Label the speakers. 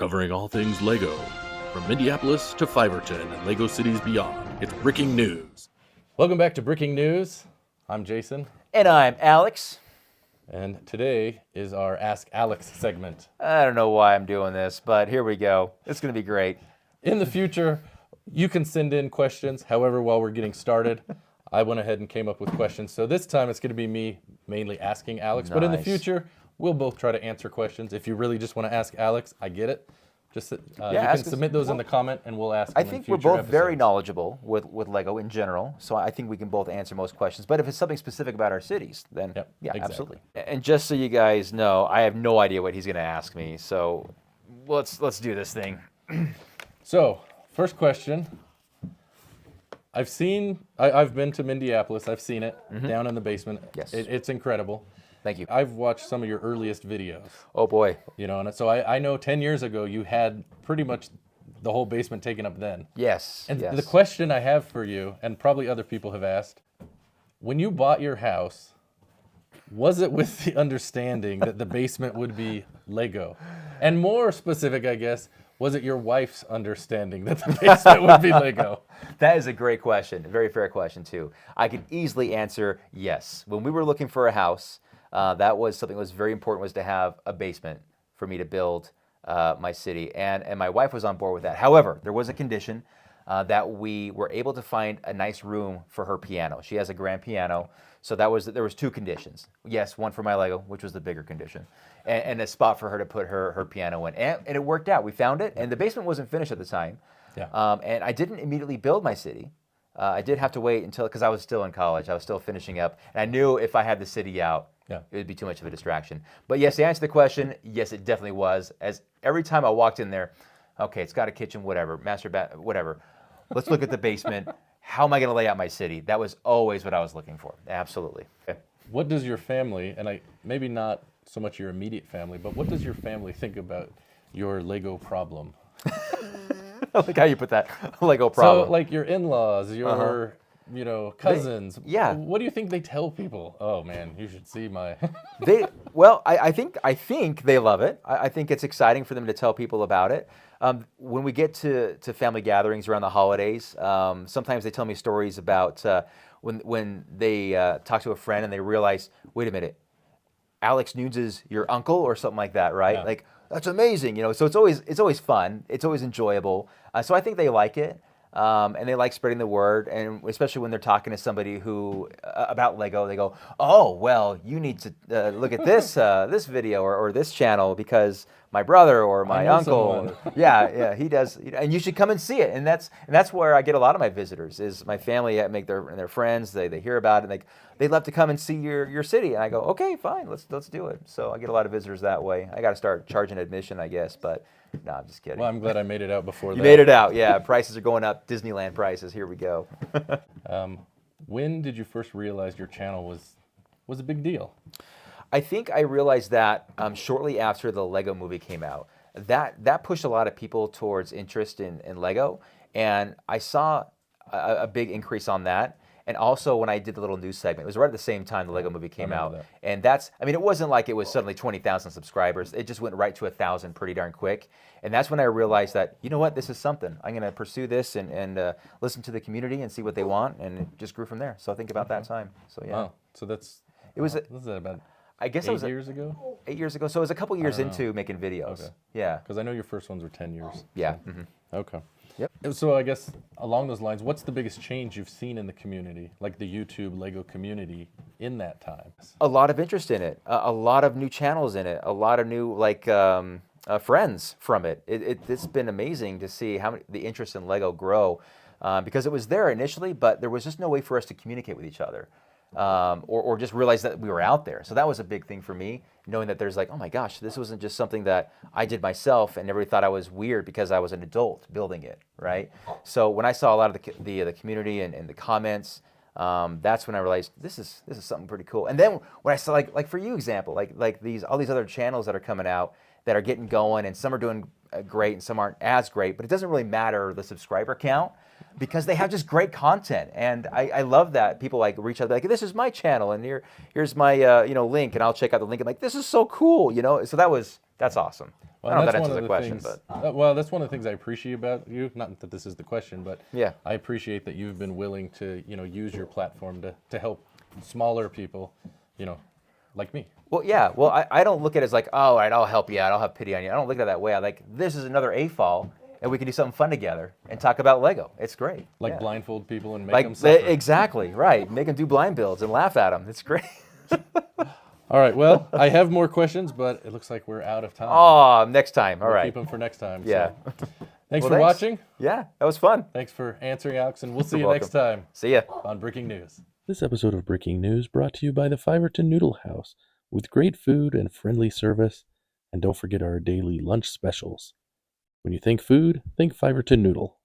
Speaker 1: Covering all things LEGO, from Minneapolis to Fiverton and LEGO cities beyond. It's Breaking News.
Speaker 2: Welcome back to Breaking News. I'm Jason.
Speaker 3: And I'm Alex.
Speaker 2: And today is our Ask Alex segment.
Speaker 3: I don't know why I'm doing this, but here we go. It's going to be great.
Speaker 2: In the future, you can send in questions. However, while we're getting started, I went ahead and came up with questions. So this time it's going to be me mainly asking Alex. But in the future, we'll both try to answer questions. If you really just want to ask Alex, I get it. Just you can submit those in the comment and we'll ask them
Speaker 3: I
Speaker 2: in
Speaker 3: think
Speaker 2: future
Speaker 3: we're both
Speaker 2: episodes.
Speaker 3: very knowledgeable with LEGO in general, so I think we can both answer most questions. But if it's something specific about our cities, then yeah,
Speaker 2: exactly.
Speaker 3: Absolutely. And just so you guys know, I have no idea what he's going to ask me, so let's do this thing.
Speaker 2: So, first question. I've been to Minneapolis. I've seen it down in the basement.
Speaker 3: Yes.
Speaker 2: It's incredible.
Speaker 3: Thank you.
Speaker 2: I've watched some of your earliest videos.
Speaker 3: Oh boy.
Speaker 2: You know, and so I know 10 years ago you had pretty much the whole basement taken up then.
Speaker 3: Yes.
Speaker 2: And
Speaker 3: yes.
Speaker 2: the question I have for you, and probably other people have asked, when you bought your house, was it with the understanding that the basement would be LEGO? And more specific, I guess, was it your wife's understanding that the basement would be LEGO?
Speaker 3: That is a great question, a very fair question too. I can easily answer yes. When we were looking for a house, that was something that was very important, was to have a basement for me to build my city. And my wife was on board with that. However, there was a condition that we were able to find a nice room for her piano. She has a grand piano. So there was two conditions. Yes, one for my LEGO, which was the bigger condition, and a spot for her to put her piano in. And it worked out. We found it, and the basement wasn't finished at the time.
Speaker 2: Yeah.
Speaker 3: And I didn't immediately build my city. I did have to wait until, because I was still in college. I was still finishing up. And I knew if I had the city out, it would be too much of a distraction. But yes, to answer the question, yes, it definitely was. As every time I walked in there, okay, it's got a kitchen, whatever, master bath, whatever. Let's look at the basement. How am I going to lay out my city? That was always what I was looking for. Absolutely. Okay.
Speaker 2: What does your family, and maybe not so much your immediate family, but what does your family think about your LEGO problem?
Speaker 3: I like how you put that, LEGO problem.
Speaker 2: So, like your in-laws, your cousins.
Speaker 3: Yeah.
Speaker 2: What do you think they tell people? Oh man, you should see my.
Speaker 3: I think they love it. I think it's exciting for them to tell people about it. When we get to family gatherings around the holidays, sometimes they tell me stories about when they talk to a friend and they realize, wait a minute, Alex Nunes is your uncle or something like that, right?
Speaker 2: Yeah.
Speaker 3: Like, that's amazing, So it's always fun. It's always enjoyable. So I think they like it. And they like spreading the word, and especially when they're talking to somebody who about LEGO, they go, "Oh, well, you need to look at this this video or this channel because my brother or my uncle, yeah, he does, and you should come and see it." And that's where I get a lot of my visitors. Is my family make their friends, they hear about it, and they'd love to come and see your city, and I go, "Okay, fine, let's do it." So I get a lot of visitors that way. I got to start charging admission, I guess, but. No, I'm just kidding.
Speaker 2: Well, I'm glad I made it out before that.
Speaker 3: You made it out, yeah. Prices are going up. Disneyland prices. Here we go.
Speaker 2: When did you first realize your channel was a big deal?
Speaker 3: I think I realized that shortly after the Lego movie came out. That pushed a lot of people towards interest in Lego, and I saw a big increase on that. And also when I did the little news segment, it was right at the same time the Lego movie came out.
Speaker 2: That.
Speaker 3: And it wasn't like it was suddenly 20,000 subscribers. It just went right to 1,000 pretty darn quick. And that's when I realized that, you know what, this is something. I'm going to pursue this and listen to the community and see what they want. And it just grew from there. So think about that time. So yeah.
Speaker 2: Wow. So was that about
Speaker 3: I guess
Speaker 2: 8 years ago?
Speaker 3: 8 years ago. So it was a couple years into making videos.
Speaker 2: Okay.
Speaker 3: Yeah.
Speaker 2: Because I know your first ones were 10 years.
Speaker 3: Yeah.
Speaker 2: So. Mm-hmm. Okay.
Speaker 3: Yep.
Speaker 2: So I guess along those lines, what's the biggest change you've seen in the community, like the YouTube LEGO community in that time?
Speaker 3: A lot of interest in it, a lot of new channels in it, a lot of new friends from it. It's been amazing to see how the interest in LEGO grow because it was there initially, but there was just no way for us to communicate with each other. Or just realize that we were out there. So that was a big thing for me, knowing that there's oh my gosh, this wasn't just something that I did myself and everybody thought I was weird because I was an adult building it, right? So when I saw a lot of the community and the comments, that's when I realized this is something pretty cool. And then when I saw like for you example, all these other channels that are coming out that are getting going, and some are doing great and some aren't as great, but it doesn't really matter the subscriber count. Because they have just great content, and I love that people reach out this is my channel, and here's my link, and I'll check out the link. I'm like, this is so cool, So that was That's awesome.
Speaker 2: Well,
Speaker 3: I don't know if
Speaker 2: that's
Speaker 3: that
Speaker 2: one
Speaker 3: answers
Speaker 2: of
Speaker 3: the
Speaker 2: the
Speaker 3: question,
Speaker 2: things.
Speaker 3: but
Speaker 2: Well, that's one of the things I appreciate about you. Not that this is the question, but
Speaker 3: yeah.
Speaker 2: I appreciate that you've been willing to, use your platform to help smaller people, like me.
Speaker 3: Well, yeah. Well, I don't look at it as like, oh, all right, I'll help you out. I'll have pity on you. I don't look at it that way. I like, this is another AFOL, and we can do something fun together and talk about Lego. It's great.
Speaker 2: Like
Speaker 3: Yeah.
Speaker 2: blindfold people and make
Speaker 3: Like
Speaker 2: them suffer.
Speaker 3: exactly right. Make them do blind builds and laugh at them. It's great.
Speaker 2: All right. Well, I have more questions, but it looks like we're out of time.
Speaker 3: Oh, next time. All
Speaker 2: We'll
Speaker 3: right.
Speaker 2: keep them for next time.
Speaker 3: Yeah.
Speaker 2: So. Thanks
Speaker 3: Well,
Speaker 2: for
Speaker 3: thanks.
Speaker 2: watching.
Speaker 3: Yeah, that was fun.
Speaker 2: Thanks for answering, Alex, and we'll see
Speaker 3: You're
Speaker 2: you next time
Speaker 3: See ya.
Speaker 2: on Breaking News.
Speaker 1: This episode of Breaking News brought to you by the Fiverton Noodle House, with great food and friendly service. And don't forget our daily lunch specials. When you think food, think Fiverton Noodle.